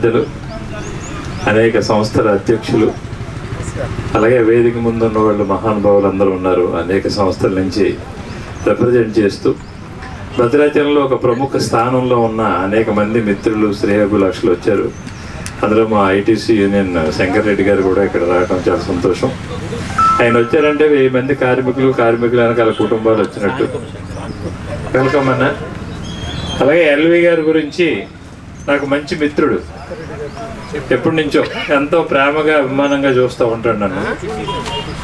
పెద్దలు, అనేక సంస్థల అధ్యక్షులు, అలాగే వేదిక ముందు ఉన్న వాళ్ళు మహానుభావులు అందరూ ఉన్నారు. అనేక సంస్థల నుంచి రిప్రజెంట్ చేస్తూ భద్రాచలంలో ఒక ప్రముఖ స్థానంలో ఉన్న అనేక మంది మిత్రులు, శ్రేయోభిలాషులు వచ్చారు. అందులో మా ఐటీసీ యూనియన్ శంకర్ రెడ్డి గారు కూడా ఇక్కడ రావడం చాలా సంతోషం. ఆయన వచ్చారంటే 1000 మంది కార్మికులు వెనకాల కుటుంబాలు వచ్చినట్టు. వెల్కమ్ అన్న. అలాగే ఎల్వి గారి గురించి నాకు మంచి మిత్రుడు, ఎప్పటి నుంచో ఎంతో ప్రేమగా అభిమానంగా చూస్తూ ఉంటాడు నన్ను.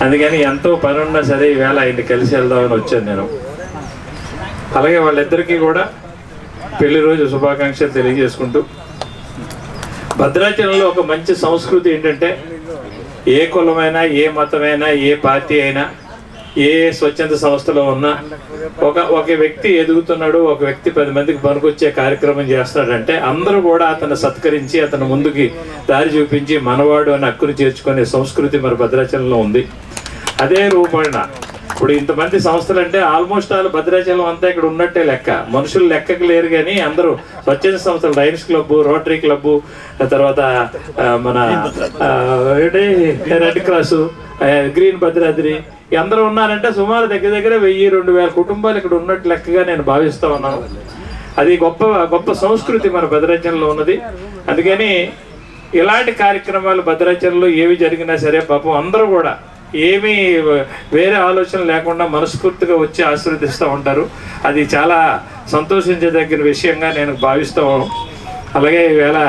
అందుకని ఎంతో పని ఉన్నా సరే ఈవేళ ఆయన్ని కలిసి వెళ్దామని వచ్చాను నేను. అలాగే వాళ్ళిద్దరికీ కూడా పెళ్లి రోజు శుభాకాంక్షలు తెలియజేసుకుంటూ, భద్రాచలంలో ఒక మంచి సంస్కృతి ఏంటంటే ఏ కులమైనా, ఏ మతమైనా, ఏ పార్టీ అయినా, ఏ స్వచ్ఛంద సంస్థలో ఉన్నా ఒక వ్యక్తి ఎదుగుతున్నాడు, ఒక వ్యక్తి 10 మందికి పనికొచ్చే కార్యక్రమం చేస్తాడంటే అందరూ కూడా అతను సత్కరించి అతను ముందుకి దారి చూపించి మనవాడు అని హక్కును చేర్చుకునే సంస్కృతి మరి భద్రాచలంలో ఉంది. అదే రూపంలో ఇప్పుడు ఇంతమంది సంస్థలు అంటే ఆల్మోస్ట్ ఆల్ భద్రాచలం అంతా ఇక్కడ ఉన్నట్టే లెక్క. మనుషులు లెక్కకు లేరు కానీ అందరూ స్వచ్ఛంద సంస్థలు, లయన్స్ క్లబ్, రోటరీ క్లబ్, తర్వాత మన రెడ్ క్రాసు, గ్రీన్ భద్రాద్రి అందరూ ఉన్నారంటే సుమారు దగ్గర 1000-2000 కుటుంబాలు ఇక్కడ ఉన్నట్టు లెక్కగా నేను భావిస్తూ ఉన్నాను. అది గొప్ప సంస్కృతి మన భద్రాచలంలో ఉన్నది. అందుకని ఇలాంటి కార్యక్రమాలు భద్రాచలంలో ఏవి జరిగినా సరే పాపం అందరూ కూడా ఏమీ వేరే ఆలోచన లేకుండా మనస్ఫూర్తిగా వచ్చి ఆశీర్వదిస్తూ ఉంటారు. అది చాలా సంతోషించదగిన విషయంగా నేను భావిస్తాను. అలాగే ఈవేళ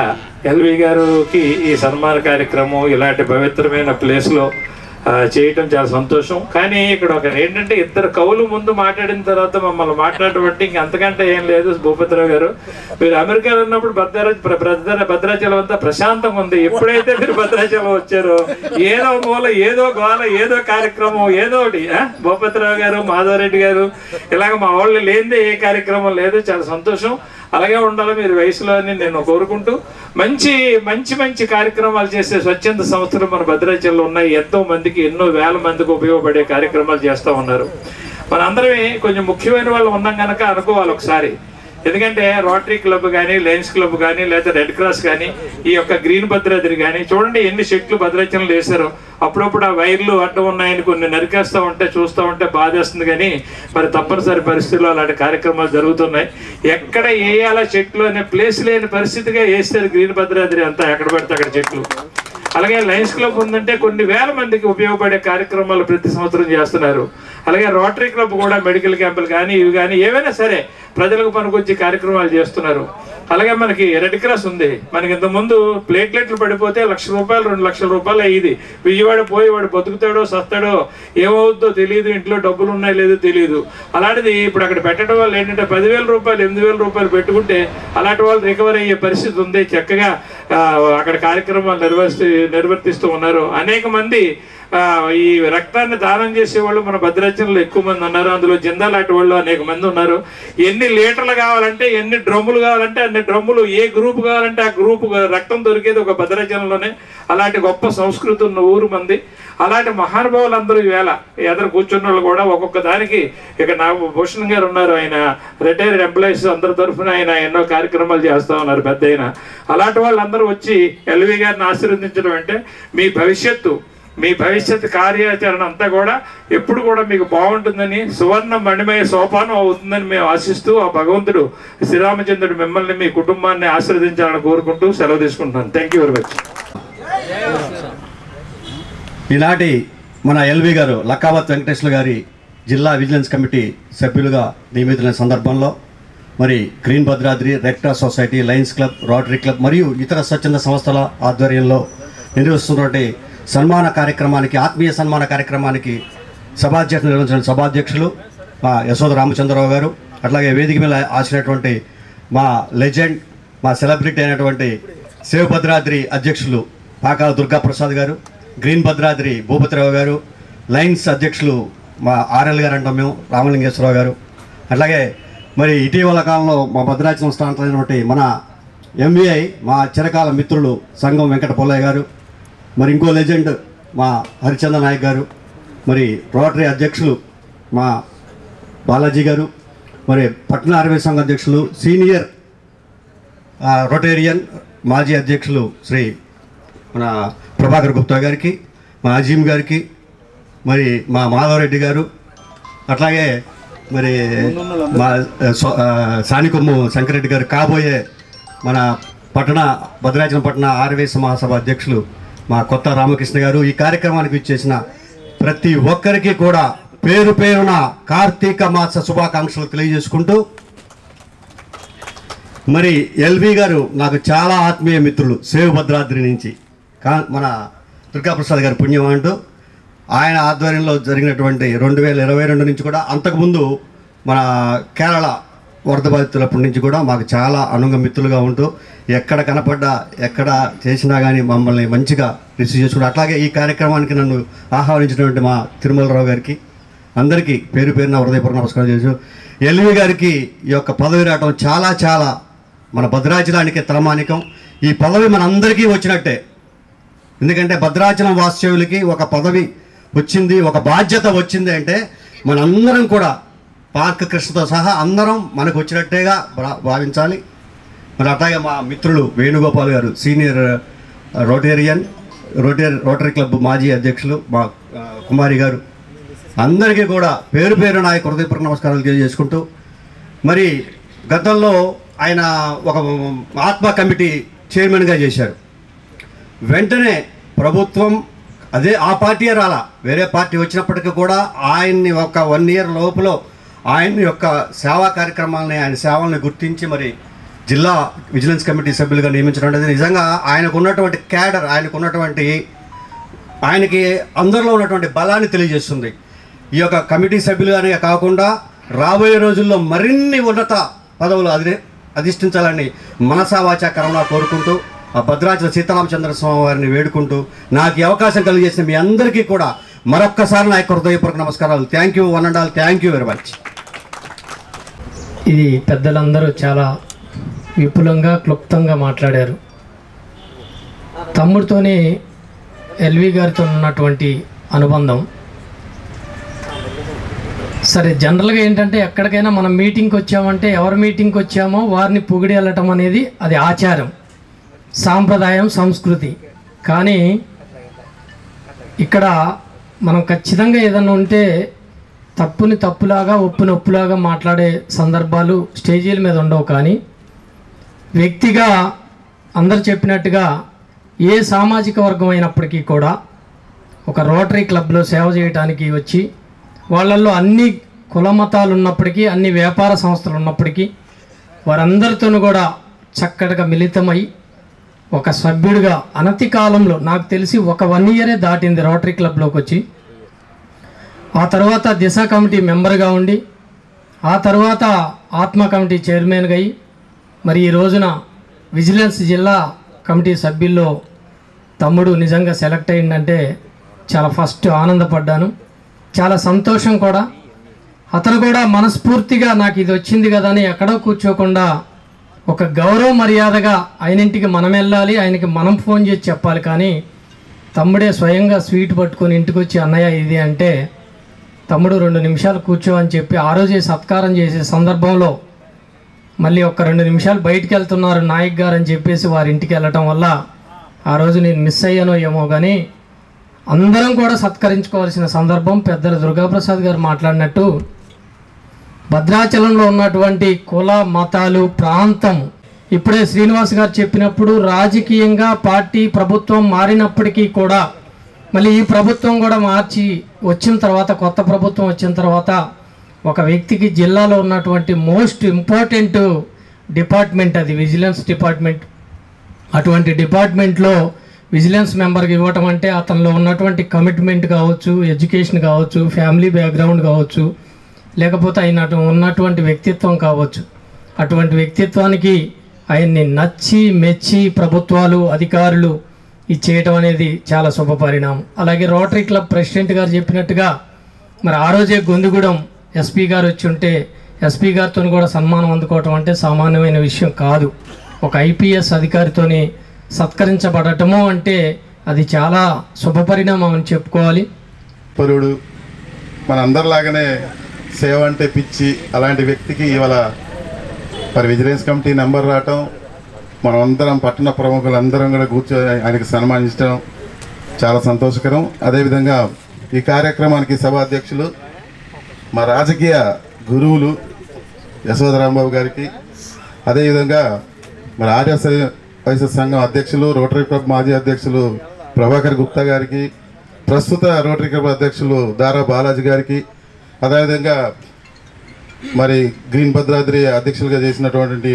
ఎల్వి గారికి ఈ సన్మాన కార్యక్రమం ఇలాంటి పవిత్రమైన ప్లేస్లో చేయటం చాలా సంతోషం. కానీ ఇక్కడ ఒక ఏంటంటే ఇద్దరు కవులు ముందు మాట్లాడిన తర్వాత మమ్మల్ని మాట్లాడబట్టి ఇంక అంతకంటే ఏం లేదు. భూపతిరావు గారు, మీరు అమెరికాలో ఉన్నప్పుడు భద్రాచలం అంతా ప్రశాంతంగా ఉంది. ఎప్పుడైతే మీరు భద్రాచలం వచ్చారో ఏదో మూల, ఏదో గోల, ఏదో కార్యక్రమం, ఏదో ఒకటి. భూపతిరావు గారు, మాధవరెడ్డి గారు, ఇలాగ మా వాళ్ళు లేనిదే ఏ కార్యక్రమం లేదు. చాలా సంతోషం. అలాగే ఉండాలి మీరు వయసులో అని నేను కోరుకుంటూ, మంచి కార్యక్రమాలు చేసే స్వచ్ఛంద సంస్థలు మన భద్రాచలంలో ఉన్నాయి. ఎంతో మందికి, ఎన్నో వేల మందికి ఉపయోగపడే కార్యక్రమాలు చేస్తూ ఉన్నారు. మనందరమే కొంచెం ముఖ్యమైన వాళ్ళు ఉన్నాం కనుక అనుకోవాలి ఒకసారి. ఎందుకంటే రోటరీ క్లబ్ కానీ, లయన్స్ క్లబ్ కానీ, లేదా రెడ్ క్రాస్ కానీ, ఈ యొక్క గ్రీన్ భద్రాద్రి కానీ చూడండి ఎన్ని చెట్లు భద్రాచలంలో వేశారు. అప్పుడప్పుడు ఆ వైర్లు అడ్డం ఉన్నాయని కొన్ని నరికేస్తూ ఉంటే చూస్తూ ఉంటే బాధేస్తుంది. కానీ మరి తప్పనిసరి పరిస్థితుల్లో అలాంటి కార్యక్రమాలు జరుగుతున్నాయి. ఎక్కడ వేయాలా చెట్లు అనే ప్లేస్ లేని పరిస్థితిగా వేస్తారు గ్రీన్ భద్రాద్రి అంతా, ఎక్కడ పడితే అక్కడ చెట్లు. అలాగే లయన్స్ క్లబ్ ఉందంటే కొన్ని వేల మందికి ఉపయోగపడే కార్యక్రమాలు ప్రతి సంవత్సరం చేస్తున్నారు. అలాగే రోటరీ క్లబ్ కూడా మెడికల్ క్యాంపులు కానీ ఇవి కానీ ఏవైనా సరే ప్రజలకు పనికొచ్చే కార్యక్రమాలు చేస్తున్నారు. అలాగే మనకి రెడ్ క్రాస్ ఉంది. మనకి ఇంతకుముందు ప్లేట్లెట్లు పడిపోతే ₹1,00,000 ₹2,00,000 అయ్యింది. విజయవాడ పోయి వాడు బతుకుతాడో సస్తాడో ఏమవుద్దో తెలియదు, ఇంట్లో డబ్బులు ఉన్నాయో లేదో తెలియదు. అలాంటిది ఇప్పుడు అక్కడ పెట్టడం వల్ల ఏంటంటే ₹10,000 ₹8,000 పెట్టుకుంటే అలాంటి వాళ్ళు రికవర్ అయ్యే పరిస్థితి ఉంది. చక్కగా అక్కడ కార్యక్రమాలు నిర్వర్తిస్తూ ఉన్నారు. అనేక మంది ఈ రక్తాన్ని దానం చేసేవాళ్ళు మన భద్రాచలంలో ఎక్కువ మంది ఉన్నారు. అందులో జిందా లాంటి వాళ్ళు అనేక మంది ఉన్నారు. ఎన్ని లీటర్లు కావాలంటే, ఎన్ని డ్రమ్ములు కావాలంటే అన్ని డ్రమ్ములు, ఏ గ్రూప్ కావాలంటే ఆ గ్రూప్ రక్తం దొరికేది ఒక భద్రాచలంలోనే. అలాంటి గొప్ప సంస్కృతి ఉన్న ఊరు మంది. అలాంటి మహానుభావులు అందరూ ఈవేళ ఎదురు కూర్చున్న వాళ్ళు కూడా ఒక్కొక్క దానికి, ఇక భూషణ్ గారు ఉన్నారు, ఆయన రిటైర్డ్ ఎంప్లాయీస్ అందరి తరఫున ఆయన ఎన్నో కార్యక్రమాలు చేస్తూ ఉన్నారు పెద్ద అయినా. అలాంటి వాళ్ళందరూ వచ్చి ఎల్వి గారిని ఆశీర్వదించడం అంటే మీ భవిష్యత్ కార్యాచరణ అంతా కూడా ఎప్పుడు కూడా మీకు బాగుంటుందని, సువర్ణ మణిమయ సోపానం అవుతుందని మేము ఆశిస్తూ, ఆ భగవంతుడు శ్రీరామచంద్రుడు మిమ్మల్ని, మీ కుటుంబాన్ని ఆశీర్వదించాలని కోరుకుంటూ సెలవు తీసుకుంటున్నాను. Thank you very much. ఈనాటి మన ఎల్వి గారు లక్కావత్ వెంకటేశ్వర గారి జిల్లా విజిలెన్స్ కమిటీ సభ్యులుగా నియమితున్న సందర్భంలో మరి green Bhadradri, red Cross society, Lions club, rotary club మరియు ఇతర స్వచ్ఛంద సంస్థల ఆధ్వర్యంలో నిర్వహిస్తున్నటువంటి సన్మాన కార్యక్రమానికి, ఆత్మీయ సన్మాన కార్యక్రమానికి సభాధ్యక్షులు నిర్వహించిన సభాధ్యక్షులు మా యశోద రామచంద్రరావు గారు, అట్లాగే వేదిక మీద ఆసినటువంటి మా లెజెండ్, మా సెలబ్రిటీ అయినటువంటి సేవ్ భద్రాద్రి అధ్యక్షులు పాకాల దుర్గాప్రసాద్ గారు, గ్రీన్ భద్రాద్రి భూపతిరావు గారు, లయన్స్ అధ్యక్షులు మా ఆర్ఎల్ గారు అంటాం మేము, రామలింగేశ్వరరావు గారు, అట్లాగే మరి ఇటీవల కాలంలో మా భద్రాచలం స్థానికమైనటువంటి మన ఎంవీఐ మా చిరకాల మిత్రులు సంగం వెంకట పుల్లయ్య గారు, మరి ఇంకో లెజెండ్ మా హరిచంద్ర నాయక్ గారు, మరి రోటరీ అధ్యక్షులు మా బాలాజీ గారు, మరి పట్న ఆర్వీ సంఘ అధ్యక్షులు, సీనియర్ రొటేరియన్ మాజీ అధ్యక్షులు శ్రీ మన ప్రభాకర్ గుప్తా గారికి, మా అజీమ్ గారికి, మరి మా మాధవరెడ్డి గారు, అట్లాగే మరి మా సానికొమ్ము శంకరెడ్డి గారు, కాబోయే మన భద్రాచలం పట్టణ ఆర్యవైశ్య మహాసభ అధ్యక్షులు మా కొత్త రామకృష్ణ గారు, ఈ కార్యక్రమానికి ఇచ్చేసిన ప్రతి ఒక్కరికి కూడా పేరు పేరున కార్తీక మాస శుభాకాంక్షలు తెలియజేసుకుంటూ, మరి ఎల్వి గారు నాకు చాలా ఆత్మీయ మిత్రులు, సేవ్ భద్రాద్రి నుంచి మన దుర్గాప్రసాద్ గారి పుణ్యం అంటూ ఆయన ఆధ్వర్యంలో జరిగినటువంటి 2022 నుంచి కూడా, అంతకుముందు మన కేరళ వరద బాధితులప్పటి నుంచి కూడా మాకు చాలా అనుంగ మిత్రులుగా ఉంటూ ఎక్కడ కనపడ్డా ఎక్కడ చేసినా కానీ మమ్మల్ని మంచిగా రిసీవ్ చేసుకుంటూ, అట్లాగే ఈ కార్యక్రమానికి నన్ను ఆహ్వానించినటువంటి మా తిరుమలరావు గారికి అందరికీ పేరు పేరున హృదయపూర్వక నమస్కారం చేస్తూ, ఎల్వి గారికి ఈ యొక్క పదవి రావడం చాలా చాలా మన భద్రాచలానికి తలమానికం. ఈ పదవి మనందరికీ వచ్చినట్టే, ఎందుకంటే భద్రాచలం వాస్తవ్యులకి ఒక పదవి వచ్చింది, ఒక బాధ్యత వచ్చింది అంటే మనందరం కూడా పార్క్ కృష్ణతో సహా అందరం మనకు వచ్చినట్టేగా భావించాలి. మరి అట్లాగే మా మిత్రులు వేణుగోపాల్ గారు, సీనియర్ రోటరీ క్లబ్ మాజీ అధ్యక్షులు, మా కుమారి గారు, అందరికీ కూడా పేరు పేరు నా హృదయపూర్వక నమస్కారాలు తెలియజేసుకుంటూ, మరి గతంలో ఆయన ఒక ఆత్మ కమిటీ చైర్మన్గా చేశారు. వెంటనే ప్రభుత్వం ఆ పార్టీయే రాలా, వేరే పార్టీ వచ్చినప్పటికీ కూడా ఆయన్ని ఒక 1 ఇయర్ లోపల ఆయన యొక్క సేవా కార్యక్రమాలని, ఆయన సేవల్ని గుర్తించి మరి జిల్లా విజిలెన్స్ కమిటీ సభ్యులుగా నియమించడం అనేది నిజంగా ఆయనకు ఉన్నటువంటి క్యాడర్, ఆయనకి అందరిలో ఉన్నటువంటి బలాన్ని తెలియజేస్తుంది. ఈ యొక్క కమిటీ సభ్యులుగానే కాకుండా రాబోయే రోజుల్లో మరిన్ని ఉన్నత పదవులు అధిష్ఠించాలని మనసా వాచా కర్మలా కోరుకుంటూ, ఆ భద్రాచల సీతారామచంద్ర స్వామి వారిని వేడుకుంటూ, నాకు ఈ అవకాశం కలిగజేసిన మీ అందరికీ కూడా మరొక్కసారి నా యొక్క హృదయపూర్వక నమస్కారాలు. Thank you one and all, thank you very much. ఇది పెద్దలందరూ చాలా విపులంగా క్లుప్తంగా మాట్లాడారు. తమ్ముడితోనే ఎల్వి గారితో ఉన్నటువంటి అనుబంధం సరే, జనరల్గా ఏంటంటే ఎక్కడికైనా మనం మీటింగ్కి వచ్చామంటే ఎవరి మీటింగ్కి వచ్చామో వారిని పొగిడి వెళ్ళటం అనేది అది ఆచారం, సాంప్రదాయం, సంస్కృతి. కానీ ఇక్కడ మనం ఖచ్చితంగా ఏదన్నా ఉంటే తప్పుని తప్పులాగా, ఒప్పుని ఒప్పులాగా మాట్లాడే సందర్భాలు స్టేజీల మీద ఉండవు. కానీ వ్యక్తిగా అందరు చెప్పినట్టుగా ఏ సామాజిక వర్గం అయినప్పటికీ కూడా ఒక రోటరీ క్లబ్లో సేవ చేయడానికి వచ్చి, వాళ్ళల్లో అన్ని కుల మతాలు ఉన్నప్పటికీ, అన్ని వ్యాపార సంస్థలు ఉన్నప్పటికీ వారందరితోనూ కూడా చక్కటిగా మిళితమై ఒక సభ్యుడిగా అనతి కాలంలో, నాకు తెలిసి ఒక 1 ఇయరే దాటింది రోటరీ క్లబ్లోకి వచ్చి, ఆ తర్వాత దిశ కమిటీ మెంబర్గా ఉండి, ఆ తర్వాత ఆత్మ కమిటీ చైర్మన్గా అయ్యి, మరి ఈ రోజున విజిలెన్స్ జిల్లా కమిటీ సభ్యుల్లో తమ్ముడు నిజంగా సెలెక్ట్ అయిందంటే చాలా ఫస్ట్ ఆనందపడ్డాను, చాలా సంతోషం కూడా. అతను కూడా మనస్ఫూర్తిగా నాకు ఇది వచ్చింది కదా అని ఎక్కడో కూర్చోకుండా ఒక గౌరవ మర్యాదగా ఆయనింటికి మనం వెళ్ళాలి, ఆయనకి మనం ఫోన్ చేసి చెప్పాలి. కానీ తమ్ముడే స్వయంగా స్వీట్ పట్టుకొని ఇంటికి వచ్చి అన్నయ్య ఇది అంటే, తమ్ముడు 2 నిమిషాలు కూర్చో అని చెప్పి ఆ రోజే సత్కారం చేసే సందర్భంలో మళ్ళీ ఒక 2 నిమిషాలు బయటికి వెళ్తున్నారు నాయక్ గారు అని చెప్పేసి వారి ఇంటికి వెళ్ళటం వల్ల ఆ రోజు నేను మిస్ అయ్యానో ఏమో. కానీ అందరం కూడా సత్కరించుకోవాల్సిన సందర్భం. పెద్దలు దుర్గాప్రసాద్ గారు మాట్లాడినట్టు భద్రాచలంలో ఉన్నటువంటి కుల మతాలు, ప్రాంతం, ఇప్పుడే శ్రీనివాస్ గారు చెప్పినప్పుడు రాజకీయంగా పార్టీ ప్రభుత్వం మారినప్పటికీ కూడా మళ్ళీ ఈ ప్రభుత్వం కూడా మార్చి వచ్చిన తర్వాత, కొత్త ప్రభుత్వం వచ్చిన తర్వాత ఒక వ్యక్తికి జిల్లాలో ఉన్నటువంటి మోస్ట్ ఇంపార్టెంట్ డిపార్ట్మెంట్ అది విజిలెన్స్ డిపార్ట్మెంట్. అటువంటి డిపార్ట్మెంట్లో విజిలెన్స్ మెంబర్కి ఇవ్వటం అంటే అతనిలో ఉన్నటువంటి కమిట్మెంట్ కావచ్చు, ఎడ్యుకేషన్ కావచ్చు, ఫ్యామిలీ బ్యాక్గ్రౌండ్ కావచ్చు, లేకపోతే ఆయన ఉన్నటువంటి వ్యక్తిత్వం కావచ్చు. అటువంటి వ్యక్తిత్వానికి ఆయన్ని నచ్చి మెచ్చి ప్రభుత్వాలు, అధికారులు ఇచ్చేయటం అనేది చాలా శుభ పరిణామం. అలాగే రోటరీ క్లబ్ ప్రెసిడెంట్ గారు చెప్పినట్టుగా మరి ఆ రోజే గొందిగూడెం ఎస్పీ గారు వచ్చి ఉంటే ఎస్పీ గారితో కూడా సన్మానం అందుకోవటం అంటే సామాన్యమైన విషయం కాదు. ఒక ఐపీఎస్ అధికారితోని సత్కరించబడటము అంటే అది చాలా శుభపరిణామం అని చెప్పుకోవాలి. పరుడు మనందరిలాగానే సేవ అంటే పిచ్చి అలాంటి వ్యక్తికి ఇవాళ మరి విజిలెన్స్ కమిటీ నెంబర్ రావటం మనమందరం పట్టణ ప్రముఖులందరం కూడా కూర్చొని ఆయనకి సన్మానించడం చాలా సంతోషకరం. అదేవిధంగా ఈ కార్యక్రమానికి సభాధ్యక్షులు మా రాజకీయ గురువులు యశోధరాంబాబు గారికి, అదేవిధంగా మరి ఆర్యవైశ్య సంఘం అధ్యక్షులు రోటరీ క్లబ్ మాజీ అధ్యక్షులు ప్రభాకర్ గుప్తా గారికి, ప్రస్తుత రోటరీ క్లబ్ అధ్యక్షులు దారా బాలాజీ గారికి, అదేవిధంగా మరి గ్రీన్ భద్రాద్రి అధ్యక్షులుగా చేసినటువంటి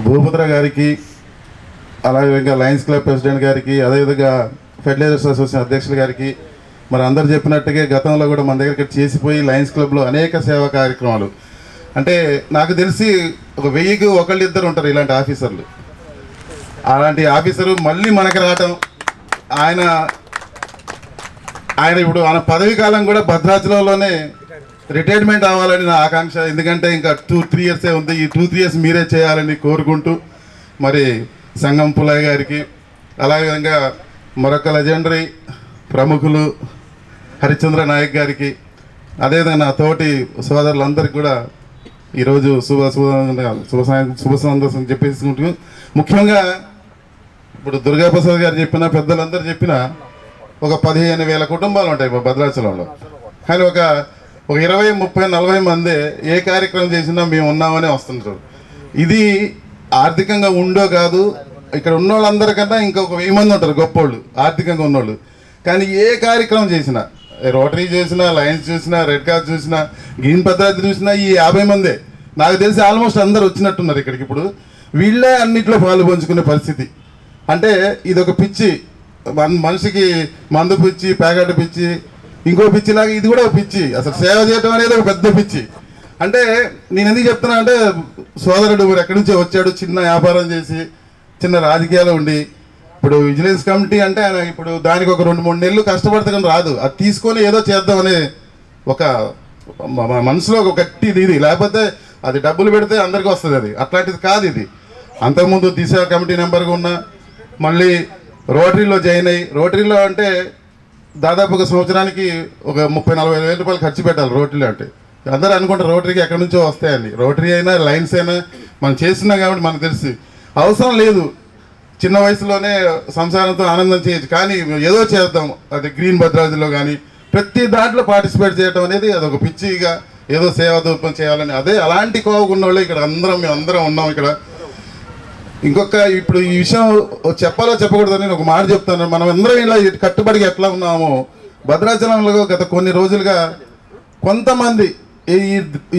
భూపత్ర గారికి, అలాగే లయన్స్ క్లబ్ ప్రెసిడెంట్ గారికి, అదేవిధంగా ఫెర్టిలైజర్స్ అసోసియేషన్ అధ్యక్షుల గారికి, మరి అందరు చెప్పినట్టుగా గతంలో కూడా మన దగ్గరికి చేసిపోయి లయన్స్ క్లబ్లో అనేక సేవా కార్యక్రమాలు, అంటే నాకు తెలిసి 1000కి 1-2 ఉంటారు ఇలాంటి ఆఫీసర్లు. అలాంటి ఆఫీసరు మళ్ళీ మనకి రావటం, ఆయన ఇప్పుడు ఆయన పదవీ కాలం కూడా భద్రాచలంలోనే రిటైర్మెంట్ అవ్వాలని నా ఆకాంక్ష. ఎందుకంటే ఇంకా 2-3 ఇయర్సే ఉంది. ఈ 2-3 ఇయర్స్ మీరే చేయాలని కోరుకుంటూ మరి సంగం పుల్లయ్య గారికి, అలాగే మరొక లెజెండరీ ప్రముఖులు హరిశ్చంద్ర నాయక్ గారికి, అదేవిధంగా నా తోటి సోదరులందరికీ కూడా ఈరోజు శుభ సందర్శనం చెప్పేసుకుంటూ, ముఖ్యంగా ఇప్పుడు దుర్గాప్రసాద్ గారు చెప్పిన పెద్దలందరూ చెప్పిన ఒక 15,000 కుటుంబాలు ఉంటాయి భద్రాచలంలో. కానీ ఒక 20, 30, 40 మంది ఏ కార్యక్రమం చేసినా మేము ఉన్నామని వస్తుంటారు. ఇది ఆర్థికంగా ఉండో కాదు, ఇక్కడ ఉన్న వాళ్ళందరికన్నా ఇంకొక 1000 మంది ఉంటారు గొప్పోళ్ళు ఆర్థికంగా ఉన్నోళ్ళు. కానీ ఏ కార్యక్రమం చేసినా, రోటరీ చేసినా, లయన్స్ చూసినా, రెడ్ క్రాస్ చూసినా, గ్రీన్ భద్రాద్రి చూసినా ఈ 50 మందే నాకు తెలిసి ఆల్మోస్ట్ అందరు వచ్చినట్టున్నారు ఇక్కడికి. ఇప్పుడు వీళ్ళే అన్నిట్లో పాలు పంచుకునే పరిస్థితి. అంటే ఇది ఒక పిచ్చి, మనిషికి మందు పిచ్చి, ప్యాకెట్ పిచ్చి, ఇంకో పిచ్చిలాగా ఇది కూడా ఒక పిచ్చి. అసలు సేవ చేయడం అనేది ఒక పెద్ద పిచ్చి. అంటే నేను ఎందుకు చెప్తున్నా అంటే, సోదరుడు ఎక్కడి నుంచో వచ్చాడు, చిన్న వ్యాపారం చేసి చిన్న రాజకీయాలు ఉండి, ఇప్పుడు విజిలెన్స్ కమిటీ అంటే ఆయన ఇప్పుడు దానికి ఒక 2-3 నెలలు కష్టపడితే కానీ రాదు. అది తీసుకొని ఏదో చేద్దామని ఒక మనసులో ఒక గట్టి ఇది, లేకపోతే అది డబ్బులు పెడితే అందరికీ వస్తుంది. అది అట్లాంటిది కాదు. ఇది అంతకుముందు దిశ కమిటీ నెంబర్గా ఉన్న, మళ్ళీ రోటరీలో జాయిన్ అయ్యి, రోటరీలో అంటే దాదాపు ఒక సంవత్సరానికి ఒక 30-40 వేల రూపాయలు ఖర్చు పెట్టాలి రోటరీలో. అంటే అందరూ అనుకుంటారు రోటరీకి ఎక్కడి నుంచో వస్తాయని. రోటరీ అయినా లైన్స్ అయినా మనం చేస్తున్నాం కాబట్టి మనకు తెలిసి అవసరం లేదు. చిన్న వయసులోనే సంసారంతో ఆనందం చేయొచ్చు, కానీ ఏదో చేద్దాం. అది గ్రీన్ భద్రాద్రిలో కానీ ప్రతి దాంట్లో పార్టిసిపేట్ చేయడం అనేది అదొక పిచ్చిగా ఏదో సేవా దూపం చేయాలని, అదే అలాంటి కోవకున్న వాళ్ళు ఇక్కడ మేము అందరం ఉన్నాం ఇక్కడ. ఇంకొక ఇప్పుడు ఈ విషయం చెప్పాలో చెప్పకూడదని నేను ఒక మాట చెప్తాను. మనం అందరం ఇలా కట్టుబడిగా ఎట్లా ఉన్నామో, భద్రాచలంలో గత కొన్ని రోజులుగా కొంతమంది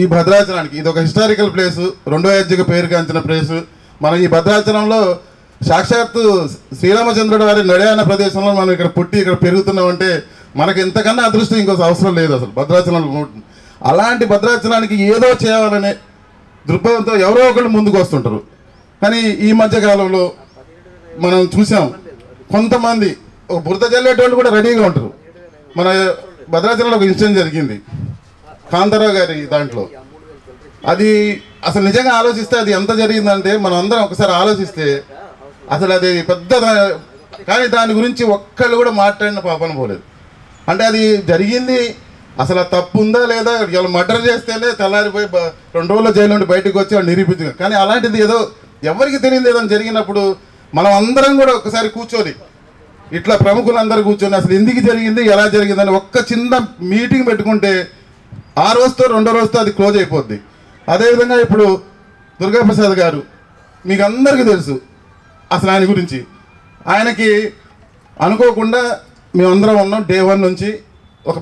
ఈ భద్రాచలానికి ఇది ఒక హిస్టారికల్ ప్లేసు, 2వ అధ్యాయ పేరుగాంచిన ప్లేసు. మనం ఈ భద్రాచలంలో సాక్షాత్తు శ్రీరామచంద్రుడు వారి నడయాన ప్రదేశంలో మనం ఇక్కడ పుట్టి ఇక్కడ పెరుగుతున్నామంటే మనకి ఇంతకన్నా అదృష్టం ఇంకో అవసరం లేదు అసలు భద్రాచలంలో. అలాంటి భద్రాచలానికి ఏదో చేయాలనే దృక్పథంతో ఎవరో ఒకళ్ళు ముందుకు వస్తుంటారు. కానీ ఈ మధ్యకాలంలో మనం చూసాం, కొంతమంది ఒక బురద జల్లేటోళ్ళు కూడా రెడీగా ఉంటారు. మన భద్రాచలంలో ఒక ఇన్సిడెంట్ జరిగింది కాంతారావు గారి దాంట్లో. అది అసలు నిజంగా ఆలోచిస్తే అది ఎంత జరిగిందంటే, మనం అందరం ఒకసారి ఆలోచిస్తే అసలు అది పెద్ద, కానీ దాని గురించి ఒక్కళ్ళు కూడా మాట్లాడిన పాపన పోలేదు. అంటే అది జరిగింది, అసలు ఆ తప్పు ఉందా లేదా, ఇలా మర్డర్ చేస్తేనే తెల్లారిపోయి 2 రోజుల జైలు నుండి బయటకు వచ్చి వాళ్ళు నిరూపించారు. కానీ అలాంటిది ఏదో ఎవరికి తెలియదు ఏదని జరిగినప్పుడు మనం అందరం కూడా ఒకసారి కూర్చొని, ఇట్లా ప్రముఖులందరూ కూర్చొని అసలు ఎందుకు జరిగింది, ఎలా జరిగిందని ఒక్క చిన్న మీటింగ్ పెట్టుకుంటే ఆ రోజుతో 2వ రోజుతో అది క్లోజ్ అయిపోద్ది. అదేవిధంగా ఇప్పుడు దుర్గాప్రసాద్ గారు మీకు అందరికీ తెలుసు అసలు ఆయన గురించి. ఆయనకి అనుకోకుండా మేమందరం ఉన్నాం డే 1 నుంచి. ఒక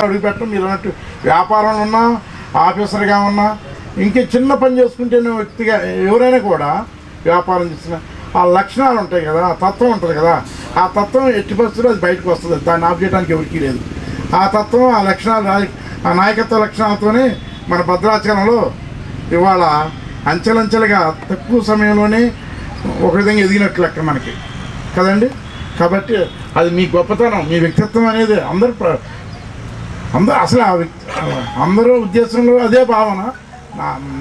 అడుగు పెట్టడం, మీరు అన్నట్టు వ్యాపారంలో ఉన్నా, ఆఫీసర్గా ఉన్నా, ఇంకే చిన్న పని చేసుకుంటే వ్యక్తిగా ఎవరైనా కూడా వ్యాపారం చేసిన ఆ లక్షణాలు ఉంటాయి కదా, ఆ తత్వం ఉంటుంది కదా, ఆ తత్వం ఎట్టి పరిస్థితుల్లో అది బయటకు వస్తుంది. దాన్ని ఆఫ్ చేయడానికి ఎవరికీ లేదు. ఆ తత్వం, ఆ లక్షణాలు, ఆ నాయకత్వ లక్షణాలతోనే మన భద్రాచలంలో ఇవాళ అంచెలంచెలుగా తక్కువ సమయంలోనే ఒక విధంగా ఎదిగినట్లు లెక్క మనకి కదండి. కాబట్టి అది మీ గొప్పతనం, మీ వ్యక్తిత్వం అనేది అందరూ అసలు అందరూ ఉద్దేశంలో అదే భావన,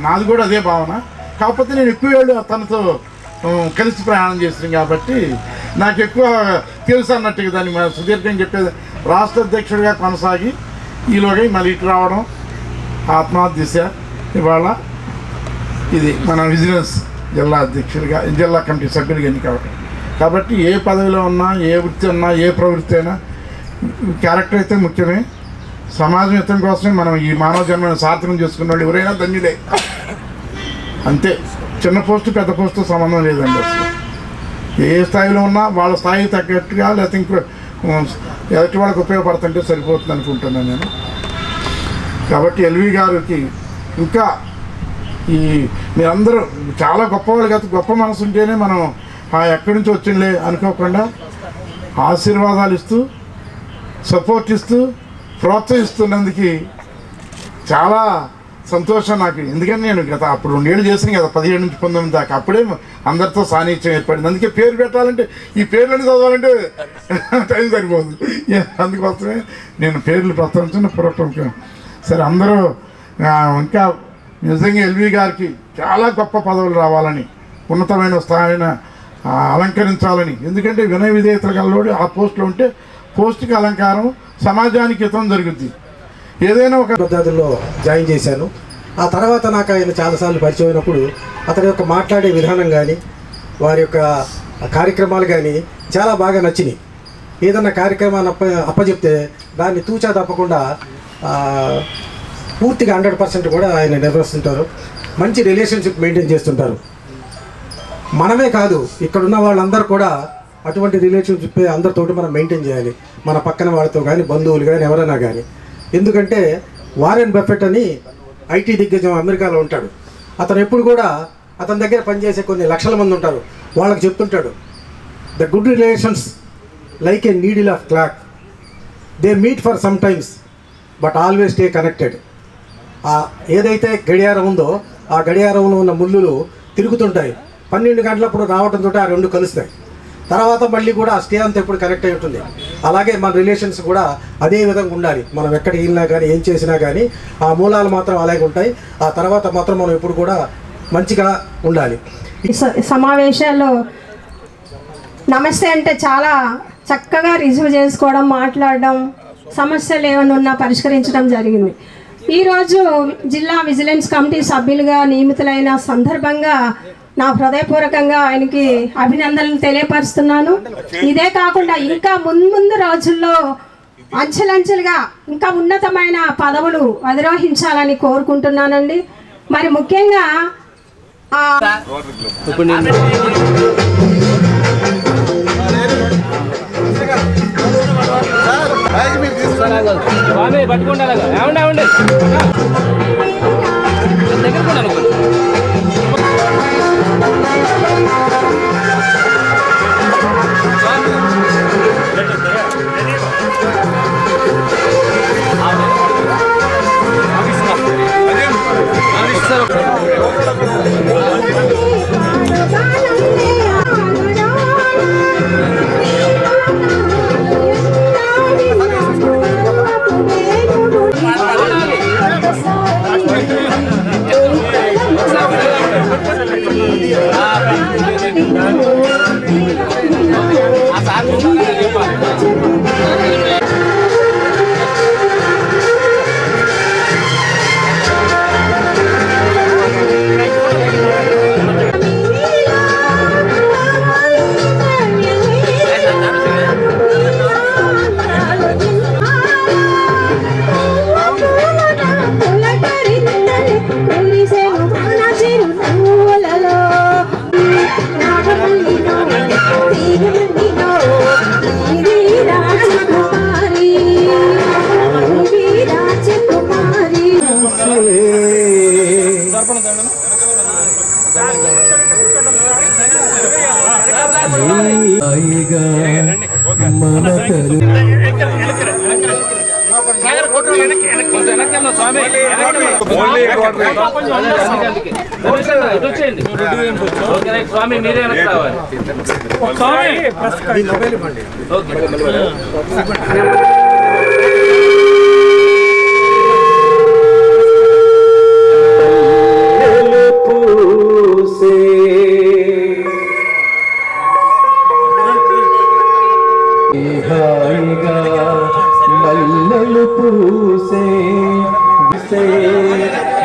నాది కూడా అదే భావన. కాకపోతే నేను ఎక్కువ ఏళ్ళు తనతో కలిసి ప్రయాణం చేస్తున్నాను కాబట్టి నాకు ఎక్కువ తెలుసు అన్నట్టుగా దాన్ని సుదీర్ఘంగా చెప్పేది. రాష్ట్ర అధ్యక్షుడిగా కొనసాగి ఈలోగా మళ్ళీ ఇటు రావడం, ఆత్మహత్య దిశ ఇవాళ ఇది మన విజిలెన్స్ జిల్లా అధ్యక్షుడిగా, జిల్లా కమిటీ సభ్యులుగా ఎన్నికవటం. కాబట్టి ఏ పదవిలో ఉన్నా, ఏ వృత్తి ఉన్నా, ఏ ప్రవృత్తి అయినా క్యారెక్టర్ అయితే ముఖ్యమే. సమాజం హితం కోసమే మనం ఈ మానవ జన్మను సార్థకం చేసుకున్న వాళ్ళు ఎవరైనా ధన్యులే. అంతే. చిన్న పోస్టు పెద్ద పోస్టు సంబంధం లేదండి. అసలు ఏ స్థాయిలో ఉన్నా వాళ్ళ స్థాయికి తగ్గట్టుగా, లేకపోతే ఇంకో ఎదుటి వాళ్ళకి ఉపయోగపడుతుంటే సరిపోతుంది అనుకుంటున్నాను నేను. కాబట్టి ఎల్వి గారికి ఇంకా ఈ మీరందరూ చాలా గొప్పవాళ్ళు కదా, గొప్ప మనసు ఉంటేనే మనం ఎక్కడి నుంచి వచ్చిందిలే అనుకోకుండా ఆశీర్వాదాలు ఇస్తూ, సపోర్ట్ ఇస్తూ, ప్రోత్సహిస్తున్నందుకు చాలా సంతోషం నాకు. ఎందుకంటే నేను గత అప్పుడు 2 ఏళ్ళు చేసాను కదా, 17 నుంచి 19 దాకా. అప్పుడే అందరితో సాన్నిధ్యం ఏర్పడింది. అందుకే పేరు పెట్టాలంటే ఈ పేర్లన్నీ చదవాలంటే టైం సరిపోదు. అందుకోసమే నేను పేర్లు ప్రస్తావించిన పూర్వకం. సరే, అందరూ ఇంకా నిజంగా ఎల్వి గారికి చాలా గొప్ప పదవులు రావాలని, ఉన్నతమైన స్థాయిని అలంకరించాలని. ఎందుకంటే వినయ విధేయతలు గలవాడు ఆ పోస్టులో ఉంటే పోస్టుకి అలంకారం, సమాజానికి హితం జరుగుద్ది. ఏదైనా ఒక పద్ధతుల్లో జాయిన్ చేశాను. ఆ తర్వాత నాకు ఆయన చాలాసార్లు పరిచయం అయినప్పుడు అతని యొక్క మాట్లాడే విధానం కానీ, వారి యొక్క కార్యక్రమాలు కానీ చాలా బాగా నచ్చినాయి. ఏదన్నా కార్యక్రమాన్ని అప్పచెప్తే దాన్ని తూచా తప్పకుండా పూర్తిగా 100% కూడా ఆయన నిర్వహిస్తుంటారు. మంచి రిలేషన్షిప్ మెయింటైన్ చేస్తుంటారు. మనమే కాదు, ఇక్కడున్న వాళ్ళందరూ కూడా అటువంటి రిలేషన్షిప్ అందరితోటి మనం మెయింటైన్ చేయాలి. మన పక్కన వాళ్ళతో కానీ, బంధువులు కానీ, ఎవరైనా కానీ. ఎందుకంటే వారెన్ బఫెట్ అని ఐటీ దిగ్గజం అమెరికాలో ఉంటాడు. అతను ఎప్పుడు కూడా అతని దగ్గర పనిచేసే కొన్ని లక్షల మంది ఉంటారు. వాళ్ళకి చెప్తుంటాడు, the good relations like A needle of clock, they meet for some times but always stay connected. ఏదైతే గడియారం ఉందో ఆ గడియారంలో ఉన్న ముళ్ళులు తిరుగుతుంటాయి. 12 గంటలప్పుడు రావడంతో ఆ 2 కలుస్తాయి. తర్వాత మళ్ళీ కూడా ఆ స్టే అంతా ఎప్పుడు కనెక్ట్ అయి ఉంటుంది. అలాగే మన రిలేషన్స్ కూడా అదే విధంగా ఉండాలి. మనం ఎక్కడికి వెళ్ళినా కానీ, ఏం చేసినా కానీ ఆ మూలాలు మాత్రం అలాగే ఉంటాయి. ఆ తర్వాత మాత్రం మనం ఎప్పుడు కూడా మంచిగా ఉండాలి. సమావేశాల్లో నమస్తే అంటే చాలా చక్కగా రిసీవ్ చేసుకోవడం, మాట్లాడడం, సమస్యలు ఏమైనా ఉన్నా పరిష్కరించడం జరిగింది. ఈరోజు జిల్లా విజిలెన్స్ కమిటీ సభ్యులుగా నియమితులైన సందర్భంగా నా హృదయపూర్వకంగా ఆయనకి అభినందనలు తెలియపరుస్తున్నాను. ఇదే కాకుండా ఇంకా ముందు రోజుల్లో అంచెలంచెలుగా ఇంకా ఉన్నతమైన పదవులు అధిరోహించాలని కోరుకుంటున్నానండి. మరి ముఖ్యంగా స్వామి మీరే రావాలి. మల్లెలు పూసే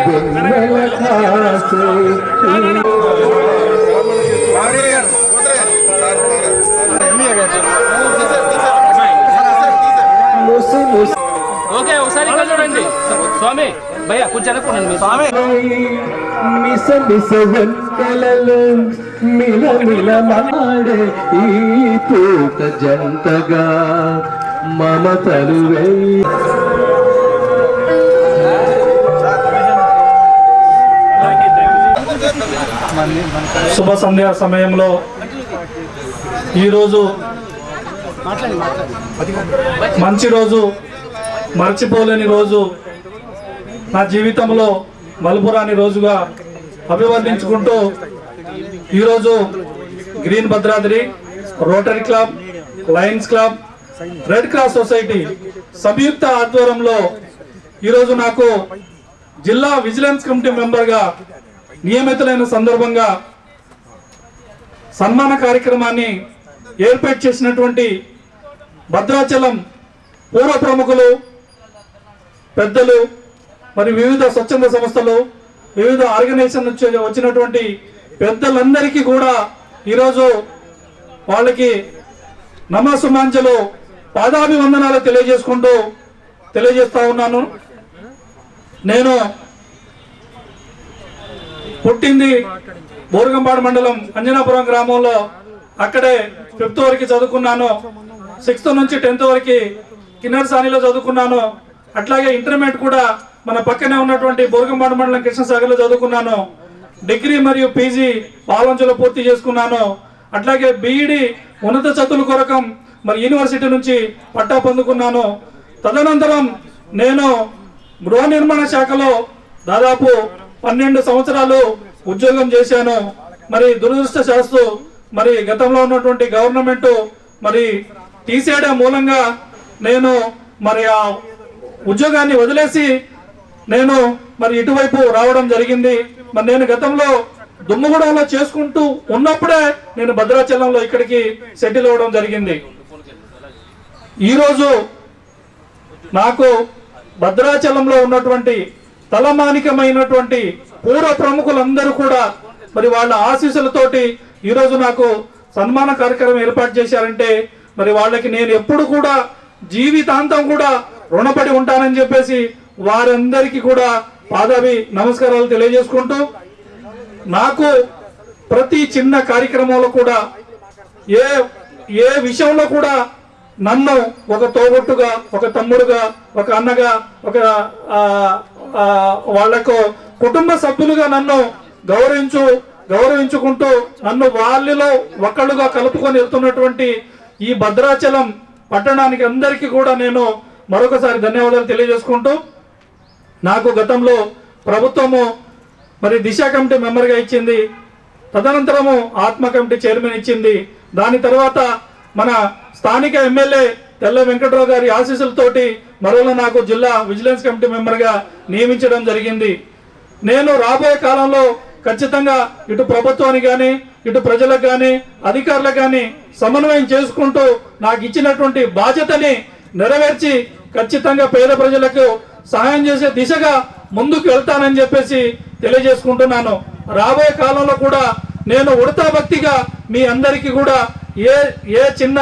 గుమ్మల కాసే ఓకే ఒకసారి ఇక్కడ చూడండి స్వామి భయ్యా కొంచెం అనుకున్నాను స్వామి మిస మిస వంటలలో మిల మిల మాడే ఈ పూట జంటగా మమతలు శుభ సంధ్యా సమయంలో ఈరోజు మంచి రోజు, మర్చిపోలేని రోజు, నా జీవితంలో మలుపురాని రోజుగా అభివర్ణించుకుంటూ ఈరోజు Green Bhadradri, Rotary Club, Lions Club, Red Cross society సంయుక్త ఆధ్వర్యంలో ఈరోజు నాకు జిల్లా విజిలెన్స్ కమిటీ మెంబర్గా నియమితులైన సందర్భంగా సన్మాన కార్యక్రమాన్ని ఏర్పాటు చేసినటువంటి భద్రాచలం పూర్వ ప్రముఖులు, పెద్దలు, మరి వివిధ స్వచ్ఛంద సంస్థలు, వివిధ ఆర్గనైజేషన్ నుంచి వచ్చినటువంటి పెద్దలందరికీ కూడా ఈరోజు వాళ్ళకి నమస్సుమాంజలు పాదాభివందనాలు తెలియజేస్తా ఉన్నాను. నేను పుట్టింది బోరుగంపాడు మండలం అంజనాపురం గ్రామంలో. అక్కడే 5th వరకు చదువుకున్నాను. 6th నుంచి 10th వరకు కిన్నెరసానిలో చదువుకున్నాను. అట్లాగే ఇంటర్మీడియట్ కూడా మన పక్కనే ఉన్నటువంటి బోరుగంపాడు మండలం కృష్ణసాగర్లో చదువుకున్నాను. డిగ్రీ మరియు పీజీ పాలంచలో పూర్తి చేసుకున్నాను. అట్లాగే బీఈడి ఉన్నత చదువుల కొరకు మరి యూనివర్సిటీ నుంచి పట్టా పొందుకున్నాను. తదనంతరం నేను గృహ నిర్మాణ శాఖలో దాదాపు 12 సంవత్సరాలు ఉద్యోగం చేశాను. మరి దురదృష్టశాస్తు మరి గతంలో ఉన్నటువంటి గవర్నమెంట్ మరి తీసేయడం మూలంగా నేను మరి ఆ ఉద్యోగాన్ని వదిలేసి నేను మరి ఇటువైపు రావడం జరిగింది. మరి నేను గతంలో దుమ్మగూడలో చేసుకుంటూ ఉన్నప్పుడే నేను భద్రాచలంలో ఇక్కడికి సెటిల్ అవ్వడం జరిగింది. ఈరోజు నాకు భద్రాచలంలో ఉన్నటువంటి తలమానికమైనటువంటి పూర్వ ప్రముఖులందరూ కూడా మరి వాళ్ళ ఆశీస్సులతోటి ఈరోజు నాకు సన్మాన కార్యక్రమం ఏర్పాటు చేశారంటే మరి వాళ్ళకి నేను ఎప్పుడు కూడా జీవితాంతం కూడా రుణపడి ఉంటానని చెప్పేసి వారందరికీ కూడా పాదాభి నమస్కారాలు తెలియజేసుకుంటూ, నాకు ప్రతి చిన్న కార్యక్రమంలో కూడా ఏ విషయంలో కూడా నన్ను ఒక తోబుట్టుగా, ఒక తమ్ముడుగా, ఒక అన్నగా, ఒక వాళ్లకు కుటుంబ సభ్యులుగా నన్ను గౌరవించుకుంటూ నన్ను వాళ్ళలో ఒకళ్ళుగా కలుపుకొని వెళ్తున్నటువంటి ఈ భద్రాచలం పట్టణానికి అందరికీ కూడా నేను మరొకసారి ధన్యవాదాలు తెలియజేసుకుంటూ, నాకు గతంలో ప్రభుత్వము మరి దిశ కమిటీ మెంబర్గా ఇచ్చింది, తదనంతరము ఆత్మ కమిటీ చైర్మన్ ఇచ్చింది. దాని తర్వాత మన స్థానిక ఎమ్మెల్యే తెల్ల వెంకటరావు గారి ఆశీస్సులతోటి మరోలా నాకు జిల్లా విజిలెన్స్ కమిటీ మెంబర్గా నియమించడం జరిగింది. నేను రాబోయే కాలంలో ఖచ్చితంగా ఇటు ప్రభుత్వానికి కానీ, ఇటు ప్రజలకు కానీ, అధికారులకు కానీ సమన్వయం చేసుకుంటూ నాకు ఇచ్చినటువంటి బాధ్యతని నెరవేర్చి ఖచ్చితంగా పేద ప్రజలకు సహాయం చేసే దిశగా ముందుకు వెళ్తానని చెప్పేసి తెలియజేసుకుంటున్నాను. రాబోయే కాలంలో కూడా నేను ఉడతా భక్తిగా మీ అందరికీ కూడా ఏ చిన్న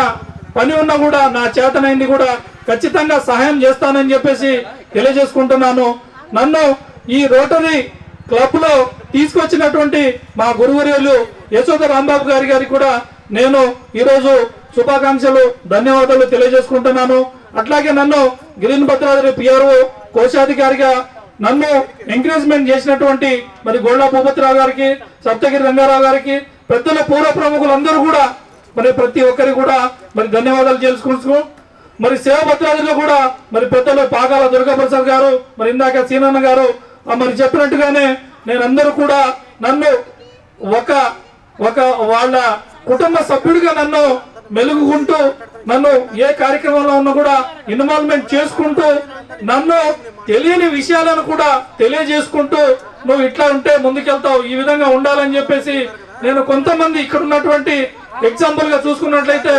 పని ఉన్నా కూడా నా చేతనైంది కూడా ఖచ్చితంగా సహాయం చేస్తానని చెప్పేసి తెలియజేసుకుంటున్నాను. నన్ను ఈ రోటరీ క్లబ్ లో తీసుకొచ్చినటువంటి మా గురువర్యులు యశోద రాంబాబు గారికి కూడా నేను ఈరోజు శుభాకాంక్షలు, ధన్యవాదాలు తెలియజేసుకుంటున్నాను. అట్లాగే నన్ను గ్రీన్ భద్రాద్రి పిఆర్ఓ కోశాధికారిగా నన్ను ఎంకరేజ్మెంట్ చేసినటువంటి మరి గోళ్ళ భూపతిరావు గారికి, సప్తగిరి రంగారావు గారికి, పెద్దల పూర్వ ప్రముఖులందరూ కూడా మరి ప్రతి ఒక్కరికి కూడా మరి ధన్యవాదాలు చేసుకుంటూ, మరి సేవ భద్రాద్రిలో కూడా మరి పెద్దలు పాకాల దుర్గాప్రసాద్ గారు, మరి ఇందాక సీనన్న గారు మరి చెప్పినట్టుగానే నేనందరూ కూడా నన్ను ఒక వాళ్ళ కుటుంబ సభ్యుడిగా నన్ను మెలుగుకుంటూ, నన్ను ఏ కార్యక్రమంలో ఉన్నా కూడా ఇన్వాల్వ్మెంట్ చేసుకుంటూ, నన్ను తెలియని విషయాలను కూడా తెలియజేసుకుంటూ, నువ్వు ఇట్లా ఉంటే ముందుకెళ్తావు, ఈ విధంగా ఉండాలని చెప్పేసి నేను కొంతమంది ఇక్కడ ఉన్నటువంటి ఎగ్జాంపుల్ గా చూసుకున్నట్లయితే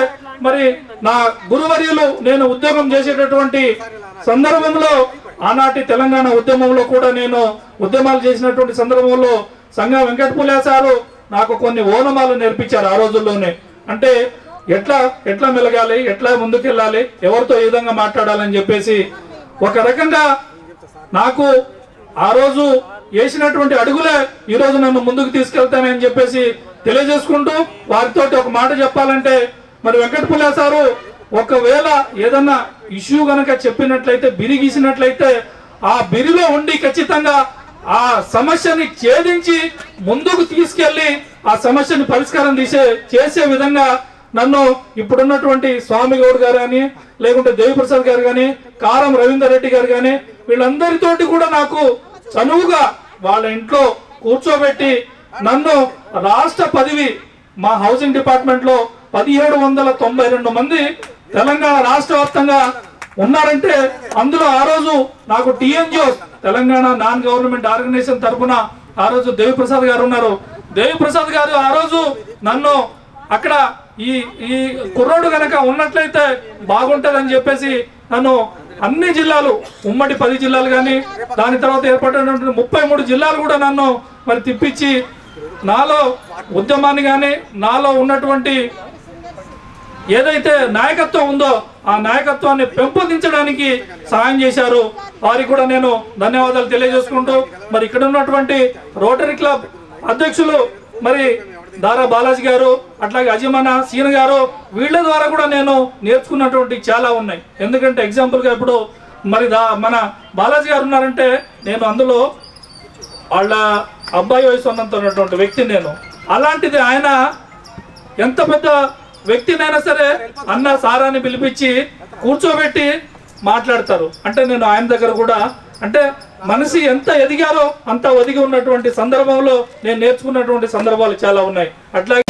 మరి నా గురువర్యులు నేను ఉద్యోగం చేసేటటువంటి సందర్భంలో ఆనాటి తెలంగాణ ఉద్యమంలో కూడా నేను ఉద్యమాలు చేసినటువంటి సందర్భంలో సంగ వెంకటపులే సారు నాకు కొన్ని ఓనమాలు నేర్పించారు. ఆ రోజుల్లోనే అంటే ఎట్లా మెలగాలి, ఎట్లా ముందుకెళ్ళాలి, ఎవరితో ఏ విధంగా మాట్లాడాలని చెప్పేసి ఒక రకంగా నాకు ఆ రోజు వేసినటువంటి అడుగులే ఈరోజు నన్ను ముందుకు తీసుకెళ్తానని చెప్పేసి తెలియజేసుకుంటూ వారితో ఒక మాట చెప్పాలంటే, మరి వెంకటపుల్ల సారు ఒకవేళ ఏదన్నా ఇష్యూ గనక చెప్పినట్లయితే, బిరి గీసినట్లయితే ఆ బిరిలో ఉండి ఖచ్చితంగా ఆ సమస్యని ఛేదించి ముందుకు తీసుకెళ్లి ఆ సమస్యని పరిష్కారం చేసే విధంగా నన్ను ఇప్పుడున్నటువంటి స్వామి గౌడ్ గారు కానీ, లేకుంటే దేవిప్రసాద్ గారు కానీ, కారం రవీందర్ రెడ్డి గారు కానీ, వీళ్ళందరితోటి కూడా నాకు చనువుగా వాళ్ళ ఇంట్లో కూర్చోబెట్టి నన్ను రాష్ట్ర పదవి, మా హౌసింగ్ డిపార్ట్మెంట్ లో 1792 మంది తెలంగాణ రాష్ట్ర వ్యాప్తంగా ఉన్నారంటే, అందులో ఆ రోజు నాకు TNGO Telangana non government organisation తరఫున ఆ రోజు దేవిప్రసాద్ గారు ఉన్నారు. దేవిప్రసాద్ గారు ఆ రోజు నన్ను అక్కడ ఈ కుర్రోడు గనక ఉన్నట్లయితే బాగుంటుందని చెప్పేసి నన్ను అన్ని జిల్లాలు, ఉమ్మడి 10 జిల్లాలు కానీ, దాని తర్వాత ఏర్పడినటువంటి 33 జిల్లాలు కూడా నన్ను మరి తిప్పించి నాలో ఉద్యమాన్ని కానీ, నాలో ఉన్నటువంటి ఏదైతే నాయకత్వం ఉందో ఆ నాయకత్వాన్ని పెంపొందించడానికి సహాయం చేశారు. వారికి కూడా నేను ధన్యవాదాలు తెలియజేసుకుంటూ, మరి ఇక్కడ ఉన్నటువంటి రోటరీ క్లబ్ అధ్యక్షులు మరి దారా బాలాజీ గారు, అట్లాగే అజమాన సీన గారు, వీళ్ళ ద్వారా కూడా నేను నేర్చుకున్నటువంటి చాలా ఉన్నాయి. ఎందుకంటే ఎగ్జాంపుల్గా ఇప్పుడు మరి మన బాలాజీ గారు ఉన్నారంటే, నేను అందులో వాళ్ళ అబ్బాయి వయసు ఉన్నటువంటి వ్యక్తి నేను. అలాంటిది ఆయన ఎంత పెద్ద వ్యక్తినైనా సరే అన్న సారాన్ని పిలిపించి కూర్చోబెట్టి మాట్లాడతారు. అంటే నేను ఆయన దగ్గర కూడా, అంటే మనిషి ఎంత ఎదిగారో అంత ఒదిగి ఉన్నటువంటి సందర్భంలో నేను నేర్చుకున్నటువంటి సందర్భాలు చాలా ఉన్నాయి. అట్లాగే